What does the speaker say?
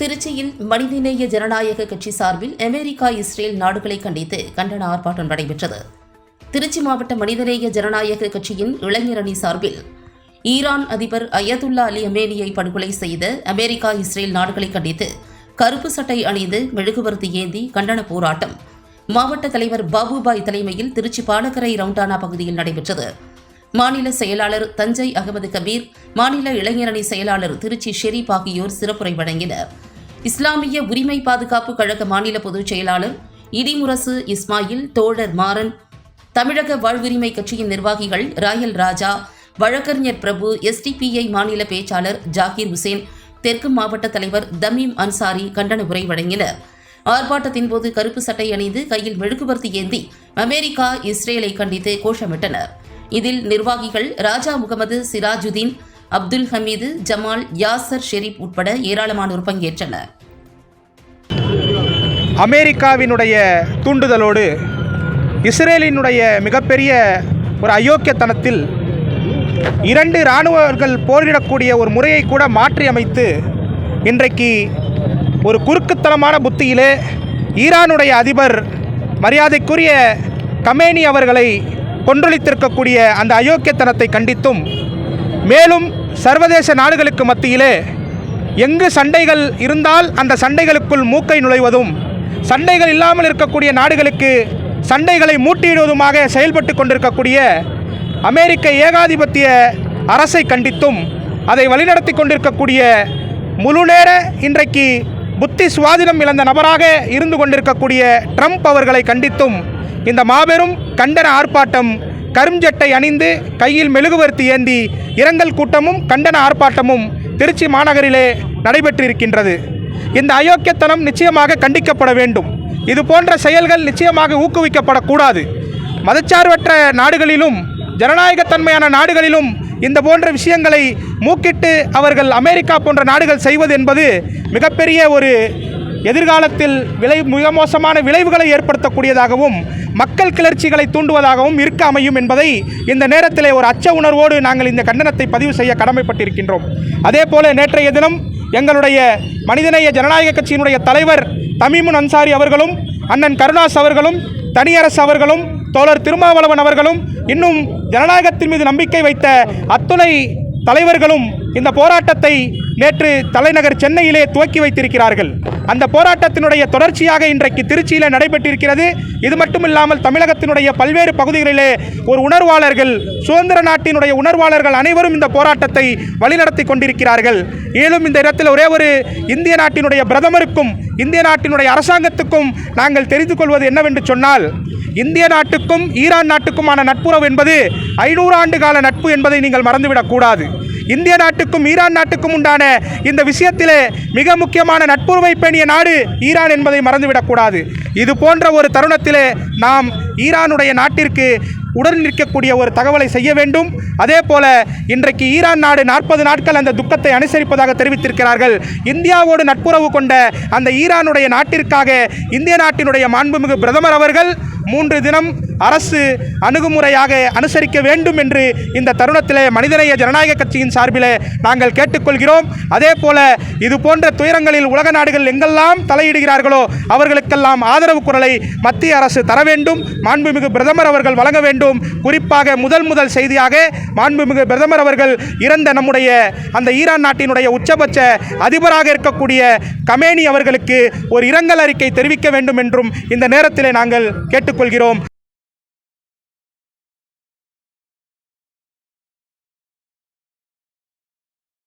திருச்சியில் மனிதநேய ஜனநாயக கட்சி சார்பில் அமெரிக்கா, இஸ்ரேல் நாடுகளை கண்டித்து கண்டன ஆர்ப்பாட்டம் நடைபெற்றது. திருச்சி மாவட்ட மனிதநேய ஜனநாயக கட்சியின் இளைஞர் அணி சார்பில் ஈரான் அதிபர் அயதுல்லா அலி அமேனியை படுகொலை செய்த அமெரிக்கா, இஸ்ரேல் நாடுகளை கண்டித்து கருப்பு சட்டை அணிந்து மெழுகுவர்த்தி ஏந்தி கண்டன போராட்டம் மாவட்ட தலைவர் பாபுபாய் தலைமையில் திருச்சி பாலக்கரை ரவுண்டானா பகுதியில் நடைபெற்றது. மாநில செயலாளர் தஞ்சை அகமது கபீர், மாநில இளைஞரணி செயலாளர் திருச்சி ஷெரீப் ஆகியோர் சிறப்புரை வழங்கினர். இஸ்லாமிய உரிமை பாதுகாப்பு கழக மாநில பொதுச் செயலாளர் இடிமுரசு இஸ்மாயில், தோழர் மாறன், தமிழக வாழ்வுரிமை கட்சியின் நிர்வாகிகள் ராயல் ராஜா, வழக்கறிஞர் பிரபு, எஸ்டிபிஐ மாநில பேச்சாளர் ஜாகிர் உசேன், தெற்கு மாவட்ட தலைவர் தமீம் அன்சாரி கண்டன உரை வழங்கினர். ஆர்ப்பாட்டத்தின்போது கருப்பு சட்டை அணிந்து கையில் மெழுகுவர்த்தி ஏந்தி அமெரிக்கா, இஸ்ரேலை கண்டித்து கோஷமிட்டனர். இதில் நிர்வாகிகள் ராஜா முகமது, சிராஜுதீன், அப்துல் ஹமீது, ஜமால், யாசர் ஷெரீப் உட்பட ஏராளமானோர் பங்கேற்றனர். அமெரிக்காவினுடைய தூண்டுதலோடு இஸ்ரேலினுடைய மிகப்பெரிய ஒரு அயோக்கியத்தனத்தில் 2 இராணுவர்கள் போரிடக்கூடிய ஒரு முறையை கூட மாற்றி அமைத்து இன்றைக்கு ஒரு குறுக்குத்தனமான புத்தியிலே ஈரானுடைய அதிபர் மரியாதைக்குரிய கமேனி அவர்களை கொன்றொழித்திருக்கக்கூடிய அந்த அயோக்கியத்தனத்தை கண்டித்தும், மேலும் சர்வதேச நாடுகளுக்கு மத்தியிலே எங்கு சண்டைகள் இருந்தால் அந்த சண்டைகளுக்குள் மூக்கை நுழைவதும், சண்டைகள் இல்லாமல் இருக்கக்கூடிய நாடுகளுக்கு சண்டைகளை மூட்டியிடுவதுமாக செயல்பட்டு கொண்டிருக்கக்கூடிய அமெரிக்க ஏகாதிபத்திய அரசை கண்டித்தும், அதை வழிநடத்தி கொண்டிருக்கக்கூடிய முழுநேர இன்றைக்கு புத்தி சுவாதீனம் இழந்த நபராக இருந்து கொண்டிருக்கக்கூடிய ட்ரம்ப் அவர்களை கண்டித்தும் இந்த மாபெரும் கண்டன ஆர்ப்பாட்டம் கருஞ்சட்டை அணிந்து கையில் மெழுகுவர்த்தி ஏந்தி இரங்கல் கூட்டமும் கண்டன ஆர்ப்பாட்டமும் திருச்சி மாநகரிலே நடைபெற்றிருக்கின்றது. இந்த அயோக்கியத்தனம் நிச்சயமாக கண்டிக்கப்பட வேண்டும். இது போன்ற செயல்கள் நிச்சயமாக ஊக்குவிக்கப்படக்கூடாது. மதச்சார்பற்ற நாடுகளிலும் ஜனநாயகத்தன்மையான நாடுகளிலும் இந்த போன்ற விஷயங்களை மூக்கிட்டு அவர்கள் அமெரிக்கா போன்ற நாடுகள் செய்வது என்பது மிகப்பெரிய ஒரு எதிர்காலத்தில் மிக மோசமான விளைவுகளை ஏற்படுத்தக்கூடியதாகவும் மக்கள் கிளர்ச்சிகளை தூண்டுவதாகவும் இருக்க அமையும் என்பதை இந்த நேரத்தில் ஒரு அச்ச உணர்வோடு நாங்கள் இந்த கண்டனத்தை பதிவு செய்ய கடமைப்பட்டிருக்கின்றோம். அதே போல நேற்றைய தினம் எங்களுடைய மனிதநேய ஜனநாயக கட்சியினுடைய தலைவர் தமீம் அன்சாரி அவர்களும், அண்ணன் கருணாஸ் அவர்களும், தனியரசு அவர்களும், தோழர் திருமாவளவன் அவர்களும், இன்னும் ஜனநாயகத்தின் மீது நம்பிக்கை வைத்த அத்துணை தலைவர்களும் இந்த போராட்டத்தை நேற்று தலைநகர் சென்னையிலே துவக்கி வைத்திருக்கிறார்கள். அந்த போராட்டத்தினுடைய தொடர்ச்சியாக இன்றைக்கு திருச்சியில் நடைபெற்றிருக்கிறது. இது மட்டுமில்லாமல் தமிழகத்தினுடைய பல்வேறு பகுதிகளிலே ஒரு உணர்வாளர்கள், சுதந்திர நாட்டினுடைய உணர்வாளர்கள் அனைவரும் இந்த போராட்டத்தை வழிநடத்தி கொண்டிருக்கிறார்கள். மேலும் இந்த இடத்தில் ஒரே ஒரு இந்திய நாட்டினுடைய பிரதமருக்கும் இந்திய நாட்டினுடைய அரசாங்கத்துக்கும் நாங்கள் தெரிந்து கொள்வது என்னவென்று சொன்னால், இந்திய நாட்டுக்கும் ஈரான் நாட்டுக்குமான நட்புறவு என்பது 500 ஆண்டு கால நட்பு என்பதை நீங்கள் மறந்துவிடக்கூடாது. இந்திய நாட்டுக்கும் ஈரான் நாட்டுக்கும் உண்டான இந்த விஷயத்திலே மிக முக்கியமான நட்புறவை பேணிய நாடு ஈரான் என்பதை மறந்துவிடக்கூடாது. இது போன்ற ஒரு தருணத்திலே நாம் ஈரானுடைய நாட்டிற்கு உடன் நிற்கக்கூடிய ஒரு தகவலை செய்ய வேண்டும். அதே போல இன்றைக்கு ஈரான் நாடு 40 நாட்கள் அந்த துக்கத்தை அனுசரிப்பதாக தெரிவித்திருக்கிறார்கள். இந்தியாவோடு நட்புறவு கொண்ட அந்த ஈரானுடைய நாட்டிற்காக இந்திய நாட்டினுடைய மாண்புமிகு பிரதமர் அவர்கள் 3 தினம் அரசு அணுகுமுறையாக அனுசரிக்க வேண்டும் என்று இந்த தருணத்திலே மனிதநேய ஜனநாயக கட்சியின் சார்பிலே நாங்கள் கேட்டுக்கொள்கிறோம். அதே போல இது போன்ற துயரங்களில் உலக நாடுகள் எங்கெல்லாம் தலையிடுகிறார்களோ அவர்களுக்கெல்லாம் ஆதரவு குரலை மத்திய அரசு தர வேண்டும். மாண்புமிகு பிரதமர் அவர்கள் வழங்க வேண்டும். குறிப்பாக முதல் செய்தியாக மாண்புமிகு பிரதமர் அவர்கள் இறந்த நம்முடைய அந்த ஈரான் நாட்டினுடைய உச்சபட்ச அதிபராக இருக்கக்கூடிய கமேனி அவர்களுக்கு ஒரு இரங்கல் அறிக்கை தெரிவிக்க வேண்டும் என்றும் இந்த நேரத்திலே நாங்கள் கேட்டுக்கொள்கிறோம்.